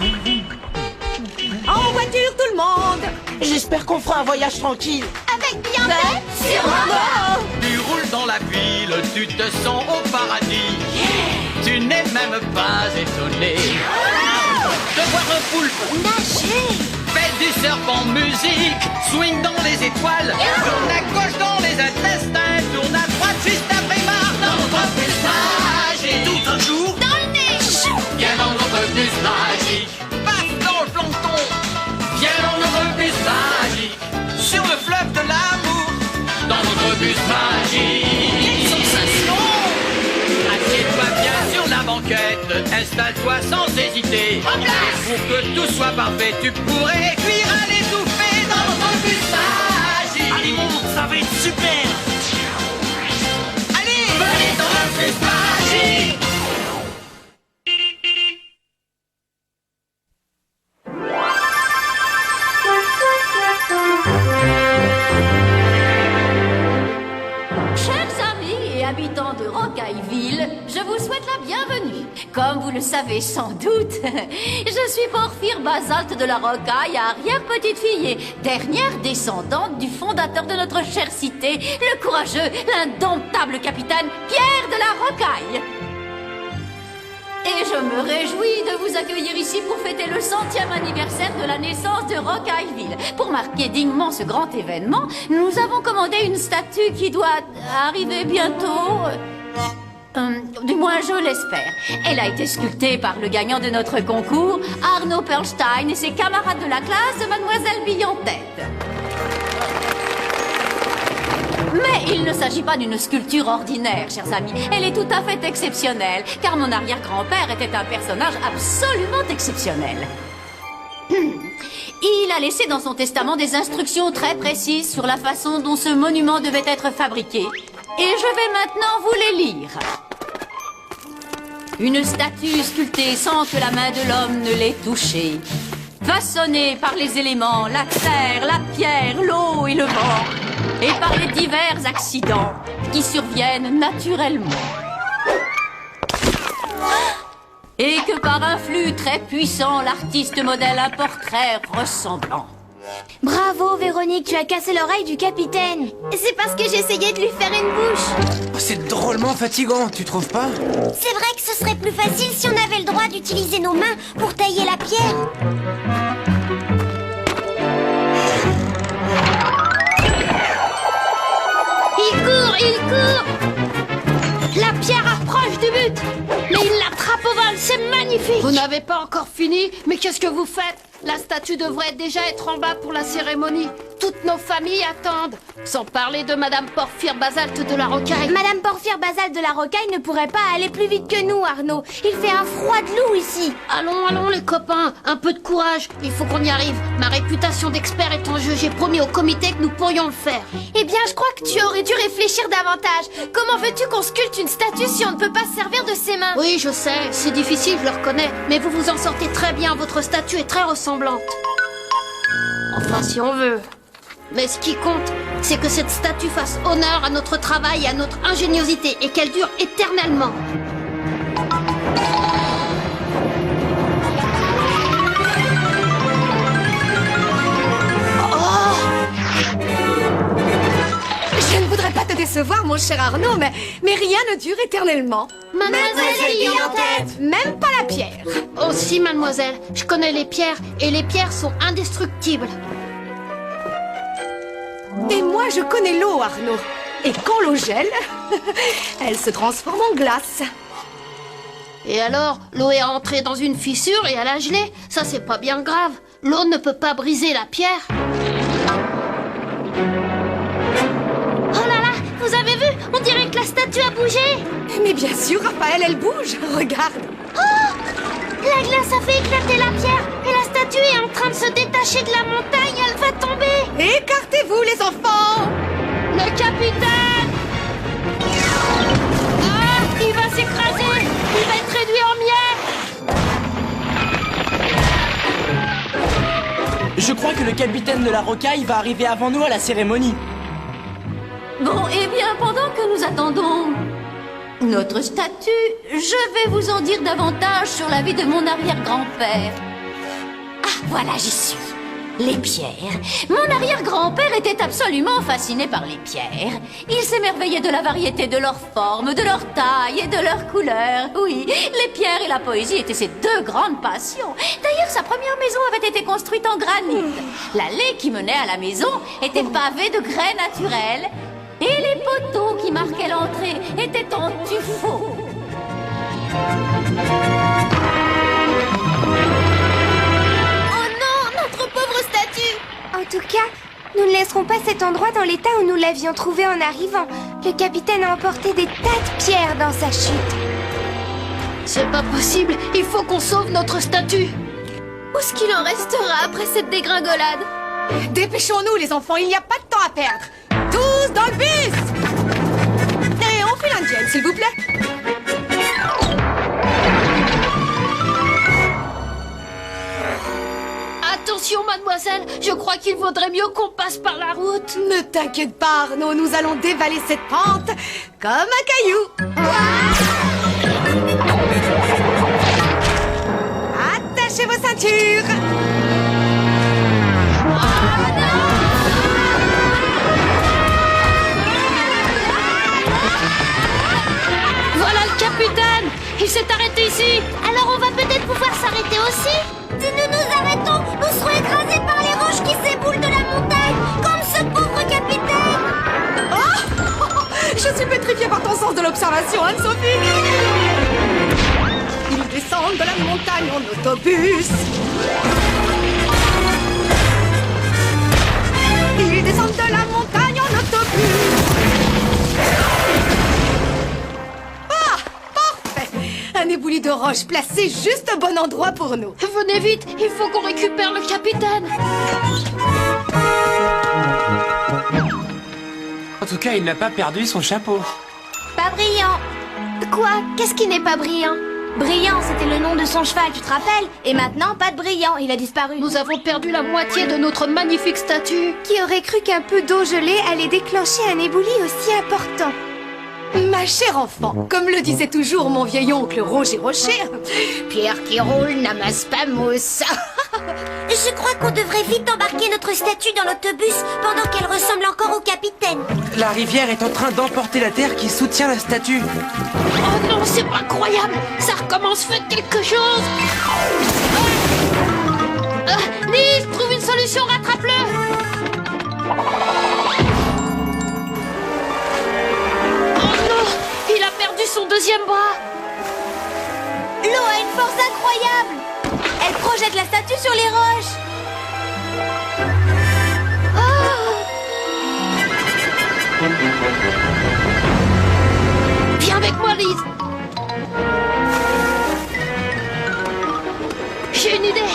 En voiture, tout le monde! J'espère qu'on fera un voyage tranquille. Avec Beyoncé? Sûrement! Tu roules dans la ville, tu te sens au paradis. Tu n'es même pas étonné de voir un poulpe Nager! fait du surf en musique, swing dans les étoiles, tourne à gauche dans les intestins, tourne à droite juste après marre dans notre bus magique. Tout un jour Dans le nez! viens dans notre bus magique. Passe dans le plancton, viens dans notre bus magique. Sur le fleuve de l'amour, dans notre bus magique. Sensation! Assieds-toi bien sur la banquette, installe-toi sans hésiter. En place! Pour que tout soit parfait, tu pourrais cuire à l'étouffer dans notre bus magique. Allez, monte, ça va être super. Allez, venez dans le bus magique. Chers amis et habitants de Rocailleville, je vous souhaite la bienvenue. Comme vous le savez sans doute, je suis Porphyre Basalte de la Rocaille, arrière-petite-fille et dernière descendante du fondateur de notre chère cité, le courageux, l'indomptable capitaine Pierre de la Rocaille. Et je me réjouis de vous accueillir ici pour fêter le 100e anniversaire de la naissance de Rocailleville. Pour marquer dignement ce grand événement, nous avons commandé une statue qui doit arriver bientôt. Du moins, je l'espère. Elle a été sculptée par le gagnant de notre concours, Arnaud Perlstein, et ses camarades de la classe de Mademoiselle Billon-Tête. Mais il ne s'agit pas d'une sculpture ordinaire, chers amis. Elle est tout à fait exceptionnelle, car mon arrière-grand-père était un personnage absolument exceptionnel. Il a laissé dans son testament des instructions très précises sur la façon dont ce monument devait être fabriqué. Et je vais maintenant vous les lire. Une statue sculptée sans que la main de l'homme ne l'ait touchée. Façonnée par les éléments, la terre, la pierre, l'eau et le vent. Et par les divers accidents qui surviennent naturellement. Et que par un flux très puissant, l'artiste modèle un portrait ressemblant. Bravo Véronique, tu as cassé l'oreille du capitaine. C'est parce que j'essayais de lui faire une bouche. Oh, c'est drôlement fatigant, tu trouves pas? C'est vrai que ce serait plus facile si on avait le droit d'utiliser nos mains pour tailler la pierre. Il court, il court. La pierre approche du but. Mais il l'attrape au vol, c'est magnifique. Vous n'avez pas encore fini, mais qu'est-ce que vous faites? La statue devrait déjà être en bas pour la cérémonie. Toutes nos familles attendent. Sans parler de Madame Porphyre Basalte de la Rocaille. Madame Porphyre Basalte de la Rocaille ne pourrait pas aller plus vite que nous, Arnaud. Il fait un froid de loup ici. Allons, allons les copains, un peu de courage. Il faut qu'on y arrive. Ma réputation d'expert est en jeu. J'ai promis au comité que nous pourrions le faire. Eh bien, je crois que tu aurais dû réfléchir davantage. Comment veux-tu qu'on sculpte une statue si on ne peut pas se servir de ses mains? Oui, je sais, c'est difficile, je le reconnais. Mais vous vous en sortez très bien. Votre statue est très ressemblante. Enfin, si on veut. Mais ce qui compte, c'est que cette statue fasse honneur à notre travail et à notre ingéniosité et qu'elle dure éternellement. Je ne voudrais pas te décevoir, mon cher Arnaud, mais rien ne dure éternellement. Mademoiselle Billon-Tête. Même pas la pierre. Oh si, mademoiselle, je connais les pierres et les pierres sont indestructibles. Et moi, je connais l'eau, Arnaud. Et quand l'eau gèle, elle se transforme en glace. Et alors, l'eau est entrée dans une fissure et elle a gelé. Ça, c'est pas bien grave. L'eau ne peut pas briser la pierre. Oh là là, vous avez vu? On dirait que la statue a bougé. Mais bien sûr, Raphaël, elle bouge. Regarde. Oh! La glace a fait éclater la pierre et la statue est en train de se détacher de la montagne. Elle va tomber. Écartez-vous, les enfants. Le capitaine! Ah, il va s'écraser! Il va être réduit en miettes! Je crois que le capitaine de la Rocaille va arriver avant nous à la cérémonie. Bon, eh bien, pendant que nous attendons notre statue, je vais vous en dire davantage sur la vie de mon arrière-grand-père. voilà, j'y suis. Les pierres. Mon arrière-grand-père était absolument fasciné par les pierres. Il s'émerveillait de la variété de leurs formes, de leur taille et de leurs couleurs. Oui, les pierres et la poésie étaient ses deux grandes passions. D'ailleurs, sa première maison avait été construite en granit. L'allée qui menait à la maison était pavée de grès naturels. Et les poteaux qui marquaient l'entrée étaient en tuffeau. En tout cas, nous ne laisserons pas cet endroit dans l'état où nous l'avions trouvé en arrivant. Le capitaine a emporté des tas de pierres dans sa chute. C'est pas possible, il faut qu'on sauve notre statue. Où est-ce qu'il en restera après cette dégringolade? Dépêchons-nous, les enfants, il n'y a pas de temps à perdre. Tous dans le bus! Et on fait l'indienne, s'il vous plaît. Attention, mademoiselle, je crois qu'il vaudrait mieux qu'on passe par la route. Ne t'inquiète pas, Arnaud, nous allons dévaler cette pente comme un caillou. Attachez vos ceintures. Voilà le capitaine. Il s'est arrêté ici. Alors on va peut-être pouvoir s'arrêter aussi? Si nous nous arrêtons, nous serons écrasés par les roches qui s'éboulent de la montagne, comme ce pauvre capitaine. Oh, je suis pétrifiée par ton sens de l'observation, Anne-Sophie. Ils descendent de la montagne en autobus. Ils descendent de la montagne en autobus. Un éboulis de roches placé juste au bon endroit pour nous. Venez vite, il faut qu'on récupère le capitaine. En tout cas, il n'a pas perdu son chapeau. Pas brillant. Quoi? Qu'est-ce qui n'est pas brillant? Brillant, c'était le nom de son cheval, tu te rappelles? Et maintenant, pas de brillant, il a disparu. Nous avons perdu la moitié de notre magnifique statue. Qui aurait cru qu'un peu d'eau gelée allait déclencher un éboulis aussi important? Ma chère enfant, comme le disait toujours mon vieil oncle Roger Rocher, pierre qui roule n'amasse pas mousse. Je crois qu'on devrait vite embarquer notre statue dans l'autobus pendant qu'elle ressemble encore au capitaine. La rivière est en train d'emporter la terre qui soutient la statue. Oh non, c'est pas incroyable. Ça recommence, faites quelque chose. Lise, trouve une solution, rattrape-le. Il a perdu son deuxième bras. L'eau a une force incroyable. Elle projette la statue sur les roches. Viens avec moi, Lise. J'ai une idée.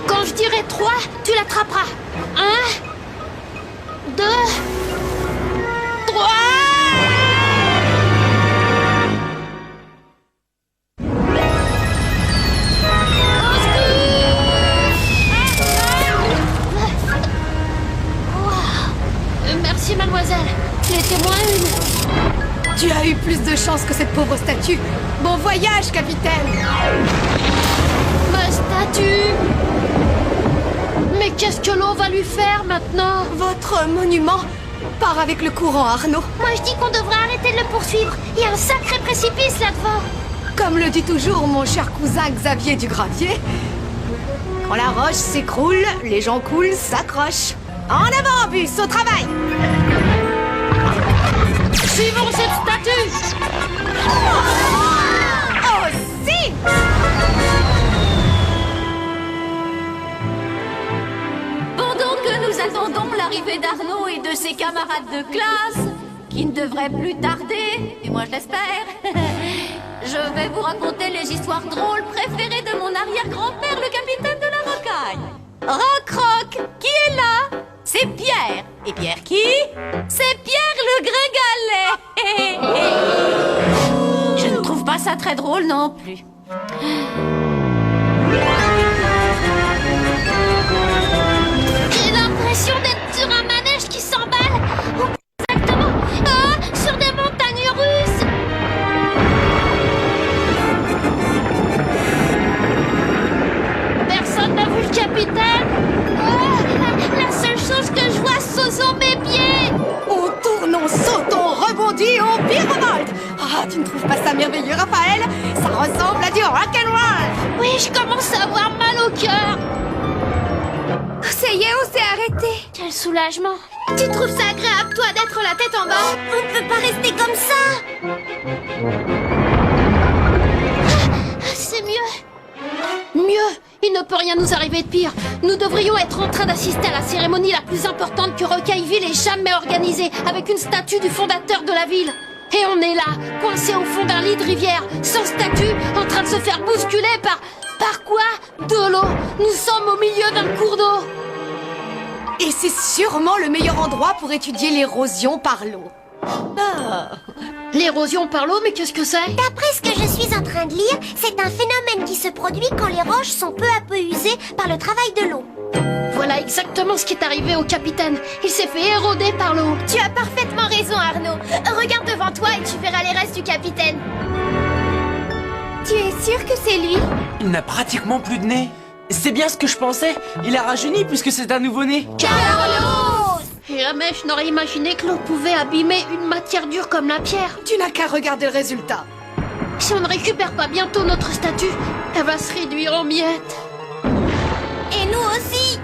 Quand je dirai 3, tu l'attraperas. 1, 2, 3. Merci, mademoiselle. Les témoins, une. Tu as eu plus de chance que cette pauvre statue. Bon voyage, capitaine. Ma statue. Mais qu'est-ce que l'eau va lui faire maintenant? Votre monument part avec le courant, Arnaud. Moi je dis qu'on devrait arrêter de le poursuivre. Il y a un sacré précipice là-devant. Comme le dit toujours mon cher cousin Xavier du Gravier, quand la roche s'écroule, les gens cool s'accrochent. En avant, bus, au travail! Suivons cette statue. Oh, si! Pendant que nous attendons l'arrivée d'Arnaud et de ses camarades de classe, qui ne devraient plus tarder, et moi je l'espère, je vais vous raconter les histoires drôles préférées de mon arrière-grand-père, le capitaine de la Rocaille. Roc-Roc, qui est là? C'est Pierre. Et Pierre qui? C'est Pierre le Gringalet. Je ne trouve pas ça très drôle non plus. J'ai l'impression d'être sur un manège qui s'emballe. Ou exactement, sur des montagnes russes. Personne le capitaine. La seule chose que je vois, ce sont mes pieds. On tourne, on saute, on rebondit, on virevolte. Ah, tu ne trouves pas ça merveilleux, Raphaël? Ça ressemble à du rock'n'roll. Oui, je commence à avoir mal au cœur. Ça y est, on s'est arrêté. Quel soulagement. Tu trouves ça agréable, toi, d'être la tête en bas? On ne peut pas rester comme ça. C'est mieux. Mieux. Il ne peut rien nous arriver de pire. Nous devrions être en train d'assister à la cérémonie la plus importante que Rocailleville ait jamais organisée, avec une statue du fondateur de la ville. Et on est là, coincé au fond d'un lit de rivière, sans statue, en train de se faire bousculer par... Par quoi? De l'eau. Nous sommes au milieu d'un cours d'eau. Et c'est sûrement le meilleur endroit pour étudier l'érosion par l'eau. L'érosion par l'eau, mais qu'est-ce que c'est? D'après ce que je suis en train de lire, c'est un phénomène qui se produit quand les roches sont peu à peu usées par le travail de l'eau. Voilà exactement ce qui est arrivé au capitaine. Il s'est fait éroder par l'eau. Tu as parfaitement raison, Arnaud. Regarde devant toi et tu verras les restes du capitaine. Tu es sûr que c'est lui? Il n'a pratiquement plus de nez. C'est bien ce que je pensais. Il a rajeuni puisque c'est un nouveau-né. Carlos! Jamais je n'aurais imaginé que l'eau pouvait abîmer une matière dure comme la pierre. Tu n'as qu'à regarder le résultat. Si on ne récupère pas bientôt notre statue, elle va se réduire en miettes. Et nous aussi.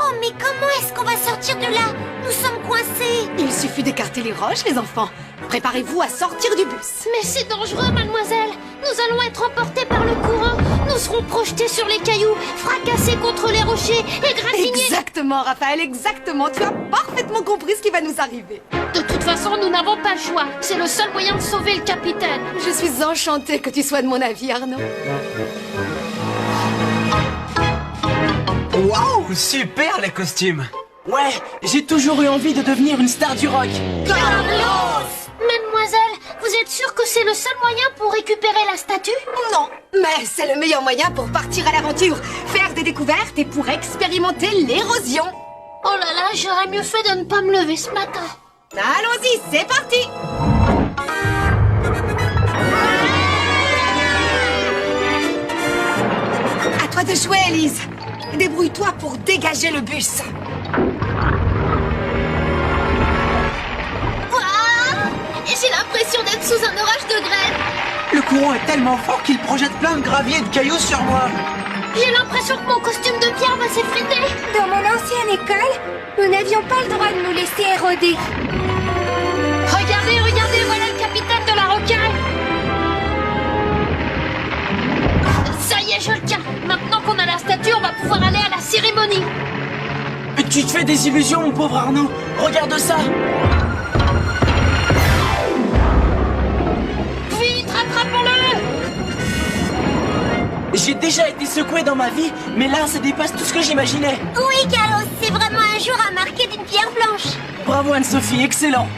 Oh, mais comment est-ce qu'on va sortir de là? Nous sommes coincés. Il suffit d'écarter les roches, les enfants. Préparez-vous à sortir du bus. Mais c'est dangereux, mademoiselle. Nous allons être emportés par le courant. Nous serons projetés sur les cailloux, fracassés contre les rochers et gratignés. Exactement, Raphaël, exactement. Tu as parfaitement compris ce qui va nous arriver. De toute façon, nous n'avons pas le choix. C'est le seul moyen de sauver le capitaine. Je suis enchantée que tu sois de mon avis, Arnaud. Waouh, super les costumes. Ouais, j'ai toujours eu envie de devenir une star du rock. Mademoiselle, vous êtes sûre que c'est le seul moyen pour récupérer la statue? Non, mais c'est le meilleur moyen pour partir à l'aventure, faire des découvertes et pour expérimenter l'érosion. Oh là là, j'aurais mieux fait de ne pas me lever ce matin. Allons-y, c'est parti. À toi de jouer, Elise. Débrouille-toi pour dégager le bus. J'ai l'impression d'être sous un orage de grêle. Le courant est tellement fort qu'il projette plein de gravier et de cailloux sur moi. J'ai l'impression que mon costume de pierre va s'effriter. Dans mon ancienne école, nous n'avions pas le droit de nous laisser éroder. Regardez, regardez, voilà le capitaine de la rocaille. Ça y est, je le tiens. Maintenant qu'on a la statue, on va pouvoir aller à la cérémonie. Tu te fais des illusions, mon pauvre Arnaud. Regarde ça. Vite, rattrapons-le. J'ai déjà été secoué dans ma vie, mais là, ça dépasse tout ce que j'imaginais. Oui, Carlos, c'est vraiment un jour à marquer d'une pierre blanche. Bravo Anne-Sophie, excellent.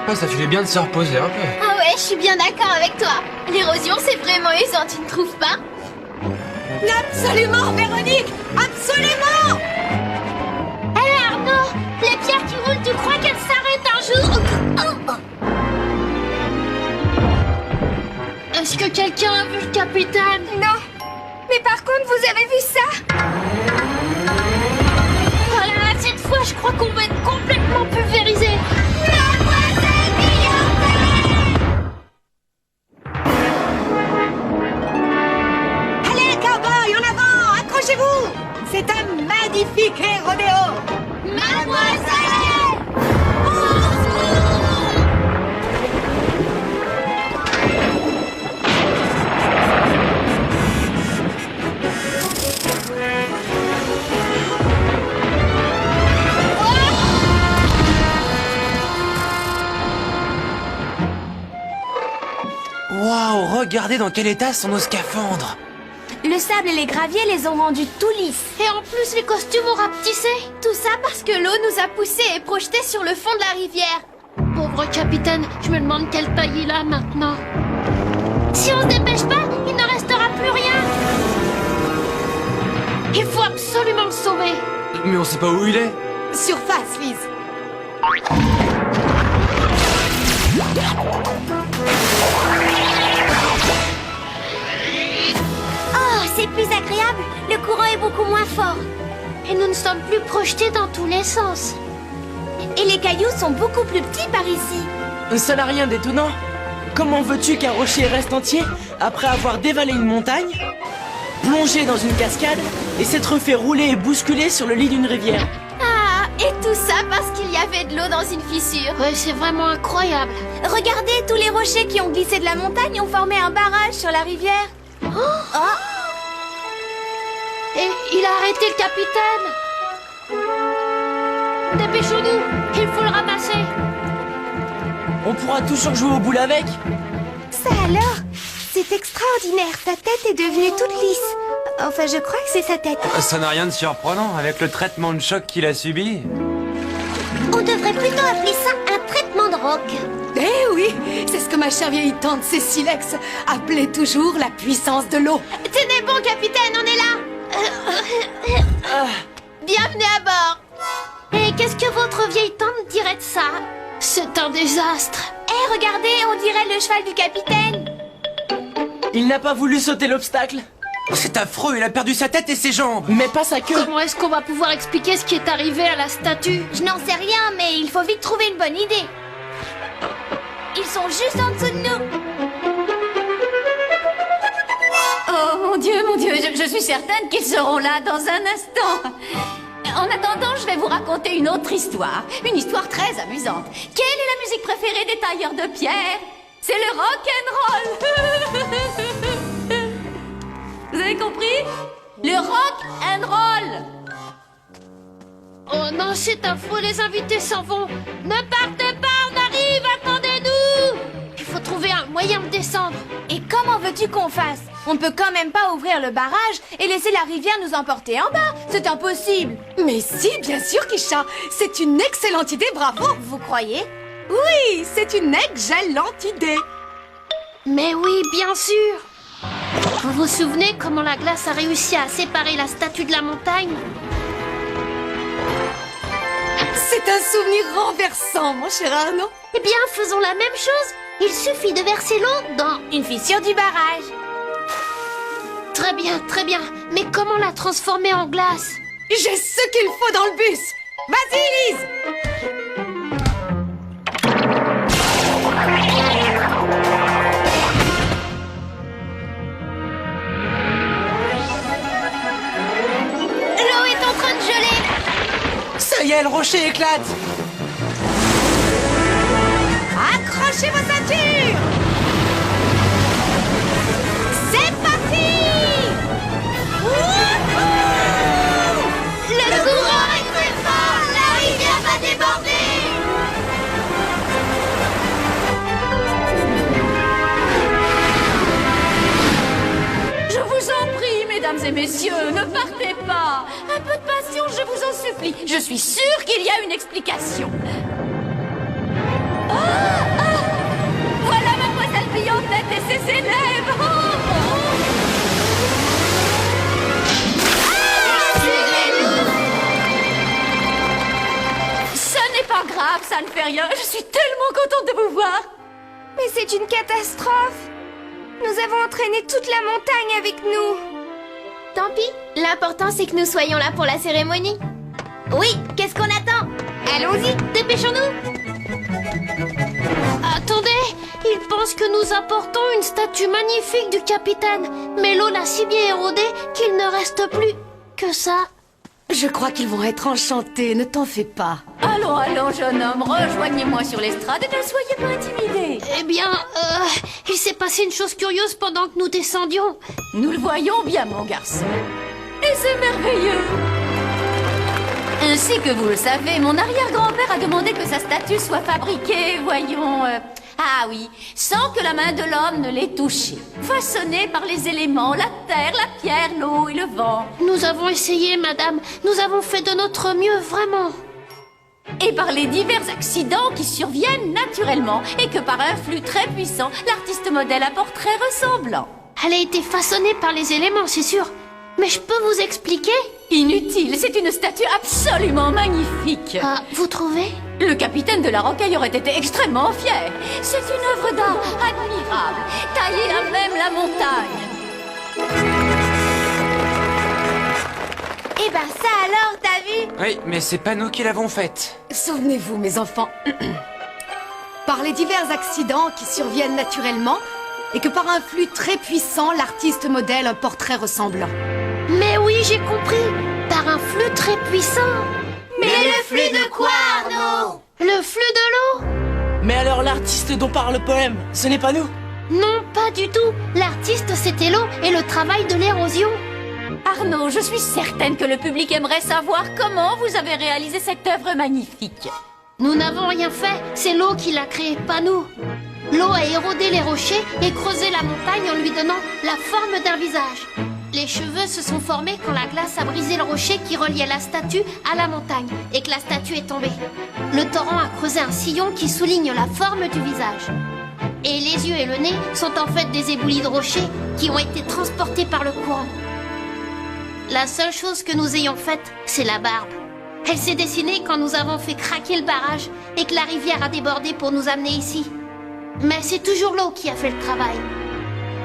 Ah, ça fait bien de se reposer un peu. Ah ouais, je suis bien d'accord avec toi. L'érosion, c'est vraiment usant, tu ne trouves pas? Absolument, Véronique. Absolument. Hé Arnaud, les pierres qui roulent, tu crois qu'elles s'arrêtent un jour? Est-ce que quelqu'un a vu le capitaine? Non. Mais par contre, vous avez vu ça? Oh là là, cette fois, je crois qu'on va être complètement pulvérisé. Allez, cowboy, en avant, accrochez-vous. C'est un magnifique rodéo. Mademoiselle! Waouh, regardez dans quel état sont nos scaphandres. Le sable et les graviers les ont rendus tout lisses. Et en plus, les costumes ont rapetissé. Tout ça parce que l'eau nous a poussés et projetés sur le fond de la rivière. Pauvre capitaine, je me demande quelle taille il a maintenant. Si on se dépêche pas, il ne restera plus rien. Il faut absolument le sauver. Mais on sait pas où il est. Surface, Lise. plus agréable. Le courant est beaucoup moins fort. Et nous ne sommes plus projetés dans tous les sens. Et les cailloux sont beaucoup plus petits par ici. Ça n'a rien d'étonnant. Comment veux-tu qu'un rocher reste entier après avoir dévalé une montagne, plongé dans une cascade et s'être fait rouler et bousculer sur le lit d'une rivière? Ah, et tout ça parce qu'il y avait de l'eau dans une fissure. Ouais, c'est vraiment incroyable. Regardez, tous les rochers qui ont glissé de la montagne ont formé un barrage sur la rivière. Et il a arrêté le capitaine. Dépêchons-nous, il faut le ramasser. On pourra toujours jouer aux boules avec. Ça alors? C'est extraordinaire, sa tête est devenue toute lisse. Enfin, je crois que c'est sa tête. Ça n'a rien de surprenant avec le traitement de choc qu'il a subi. On devrait plutôt appeler ça un traitement de roc. Eh oui, c'est ce que ma chère vieille tante Cécilex appelait toujours la puissance de l'eau. Tenez bon, capitaine, on est là. Bienvenue à bord. Et qu'est-ce que votre vieille tante dirait de ça? C'est un désastre. Eh, regardez, on dirait le cheval du capitaine. Il n'a pas voulu sauter l'obstacle. C'est affreux, il a perdu sa tête et ses jambes. Mais pas sa queue. Comment est-ce qu'on va pouvoir expliquer ce qui est arrivé à la statue? Je n'en sais rien, mais il faut vite trouver une bonne idée. Ils sont juste en dessous de nous. Oh mon Dieu, je suis certaine qu'ils seront là dans un instant. En attendant, je vais vous raconter une autre histoire. Une histoire très amusante. Quelle est la musique préférée des tailleurs de pierre? C'est le rock and roll. Vous avez compris? Le rock and roll. Oh non, c'est affreux, les invités s'en vont. Ne partez pas, on arrive, attendez-nous. Il faut trouver un moyen de descendre. Et comment veux-tu qu'on fasse? On ne peut quand même pas ouvrir le barrage et laisser la rivière nous emporter en bas. C'est impossible. Mais si, bien sûr, Kisha. C'est une excellente idée, bravo. Vous croyez? Oui, c'est une excellente idée. Mais oui, bien sûr. Vous vous souvenez comment la glace a réussi à séparer la statue de la montagne? C'est un souvenir renversant, mon cher Arnaud. Eh bien, faisons la même chose. Il suffit de verser l'eau dans... Une fissure du barrage. Très bien, très bien. Mais comment la transformer en glace? J'ai ce qu'il faut dans le bus. Vas-y, Lise. L'eau est en train de geler. Ça y est, le rocher éclate. Accrochez vos ceintures. C'est parti. Le courant est très fort. La rivière va déborder. Je vous en prie, mesdames et messieurs, ne partez pas. Un peu de patience, je vous en supplie. Je suis sûre qu'il y a une explication. Voilà Mademoiselle Billantette et ses élèves. Ce n'est pas grave, ça ne fait rien. Je suis tellement contente de vous voir. Mais c'est une catastrophe. Nous avons entraîné toute la montagne avec nous. Tant pis, l'important c'est que nous soyons là pour la cérémonie. Oui, qu'est-ce qu'on attend? Allons-y, dépêchons-nous. Attendez, il pense que nous apportons une statue magnifique du capitaine. Mais l'eau l'a si bien érodée qu'il ne reste plus que ça. Je crois qu'ils vont être enchantés, ne t'en fais pas. Allons, allons, jeune homme, rejoignez-moi sur l'estrade et ne soyez pas intimidés. Eh bien, il s'est passé une chose curieuse pendant que nous descendions. Nous le voyons bien, mon garçon. Et c'est merveilleux. Ainsi que vous le savez, mon arrière-grand-père a demandé que sa statue soit fabriquée, voyons... Ah oui, sans que la main de l'homme ne l'ait touchée. Façonnée par les éléments, la terre, la pierre, l'eau et le vent. Nous avons essayé, madame. Nous avons fait de notre mieux, vraiment. Et par les divers accidents qui surviennent naturellement et que par un flux très puissant, l'artiste modèle a portrait ressemblant. Elle a été façonnée par les éléments, c'est sûr. Mais je peux vous expliquer? Inutile, c'est une statue absolument magnifique. Ah, vous trouvez? Le capitaine de la Rocaille aurait été extrêmement fier. C'est une œuvre d'art admirable, taillée à même la montagne. bah ça alors, t'as vu? Oui, mais c'est pas nous qui l'avons faite. Souvenez-vous, mes enfants, par les divers accidents qui surviennent naturellement et que par un flux très puissant, l'artiste modèle un portrait ressemblant. Mais oui, j'ai compris. Par un flux très puissant. Mais le flux de quoi, Arnaud? Le flux de l'eau? Mais alors l'artiste dont parle le poème, ce n'est pas nous? Non, pas du tout. L'artiste, c'était l'eau et le travail de l'érosion. Arnaud, je suis certaine que le public aimerait savoir comment vous avez réalisé cette œuvre magnifique. Nous n'avons rien fait, c'est l'eau qui l'a créé, pas nous. L'eau a érodé les rochers et creusé la montagne en lui donnant la forme d'un visage. Les cheveux se sont formés quand la glace a brisé le rocher qui reliait la statue à la montagne et que la statue est tombée. Le torrent a creusé un sillon qui souligne la forme du visage. Et les yeux et le nez sont en fait des éboulis de rochers qui ont été transportés par le courant. La seule chose que nous ayons faite, c'est la barbe. Elle s'est dessinée quand nous avons fait craquer le barrage et que la rivière a débordé pour nous amener ici. Mais c'est toujours l'eau qui a fait le travail.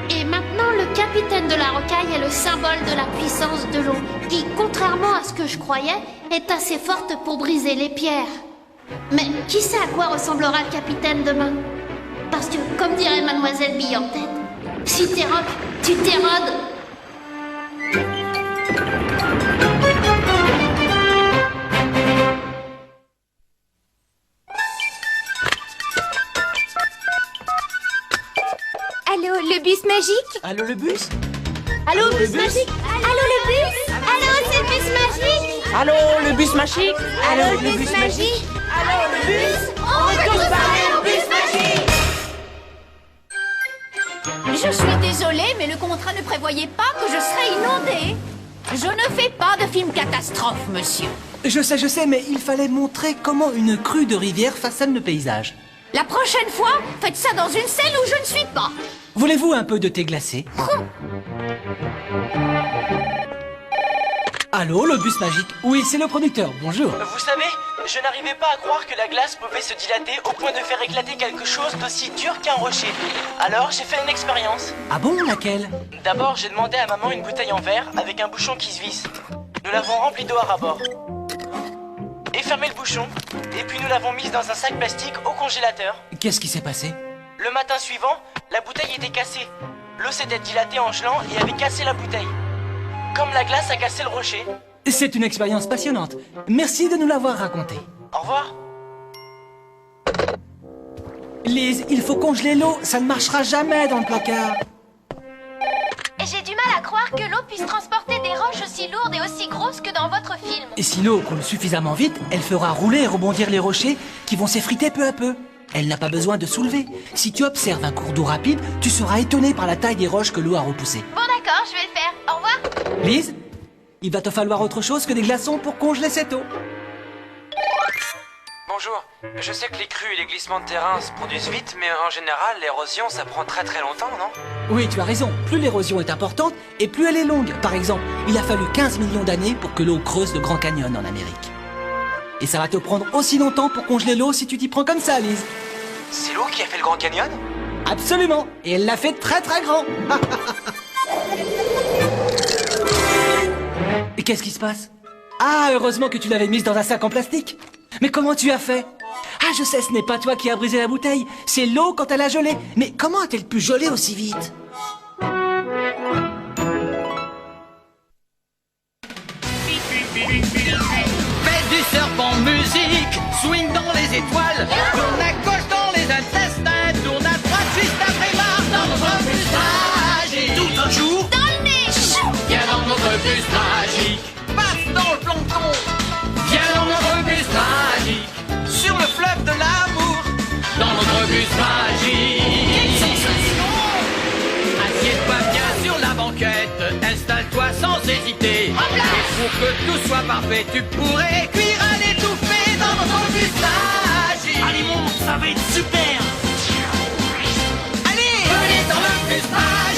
Et maintenant, le capitaine de la rocaille est le symbole de la puissance de l'eau, qui, contrairement à ce que je croyais, est assez forte pour briser les pierres. Mais qui sait à quoi ressemblera le capitaine demain? Parce que, comme dirait Mademoiselle Bille en tête, si t'es rock, tu t'érodes. Allô, le bus magique? Allô le bus? Allô, bus magique? Allô, le bus? Allô, c'est le bus magique? Allô le bus magique? Allô, le bus magique? Allô, le bus? On veut tous parler au bus magique! Je suis désolée, mais le contrat ne prévoyait pas que je serais inondée. Je ne fais pas de film catastrophe, monsieur. Je sais, mais il fallait montrer comment une crue de rivière façonne le paysage. La prochaine fois, faites ça dans une scène où je ne suis pas. Voulez-vous un peu de thé glacé? Allô, le bus magique? Oui, c'est le producteur, bonjour. Vous savez, je n'arrivais pas à croire que la glace pouvait se dilater au point de faire éclater quelque chose d'aussi dur qu'un rocher. Alors j'ai fait une expérience. Ah bon, laquelle? D'abord, j'ai demandé à maman une bouteille en verre avec un bouchon qui se visse. Nous l'avons remplie d'eau à ras-bord. Et fermé le bouchon, et puis nous l'avons mise dans un sac plastique au congélateur. Qu'est-ce qui s'est passé? Le matin suivant, la bouteille était cassée. L'eau s'était dilatée en gelant et avait cassé la bouteille. Comme la glace a cassé le rocher. C'est une expérience passionnante. Merci de nous l'avoir raconté. Au revoir. Lise, il faut congeler l'eau, ça ne marchera jamais dans le placard. J'ai du mal à croire que l'eau puisse transporter des roches aussi lourdes et aussi grosses que dans votre film. Et si l'eau coule suffisamment vite, elle fera rouler et rebondir les rochers qui vont s'effriter peu à peu. Elle n'a pas besoin de soulever. Si tu observes un cours d'eau rapide, tu seras étonné par la taille des roches que l'eau a repoussées. Bon d'accord, je vais le faire. Au revoir. Lise, il va te falloir autre chose que des glaçons pour congeler cette eau. Bonjour. Je sais que les crues et les glissements de terrain se produisent vite, mais en général, l'érosion, ça prend très très longtemps, non? Oui, tu as raison. Plus l'érosion est importante et plus elle est longue. Par exemple, il a fallu 15 millions d'années pour que l'eau creuse le Grand Canyon en Amérique. Et ça va te prendre aussi longtemps pour congeler l'eau si tu t'y prends comme ça, Lise. C'est l'eau qui a fait le Grand Canyon? Absolument. Et elle l'a fait très très grand. Et qu'est-ce qui se passe? Ah, heureusement que tu l'avais mise dans un sac en plastique. Mais comment tu as fait? Ah, je sais, ce n'est pas toi qui as brisé la bouteille. C'est l'eau quand elle a gelé. Mais comment a-t-elle pu geler aussi vite? Fais du serpent musique, swing dans les étoiles, tourne à gauche dans les intestins, tourne à droite juste après marre dans notre bus magique. Tout un jour, Dans le nez. viens dans notre bus magique. Passe dans le plancton, viens dans notre bus magique. Sur le fleuve de l'amour, dans notre bus magique. Quelle sensation! Assieds-toi bien sur la banquette, installe-toi sans hésiter. Et pour que tout soit parfait, tu pourrais cuire à l'étouffée dans notre bus magique. Allez, monte, ça va être super. Allez, venez dans le bus magique.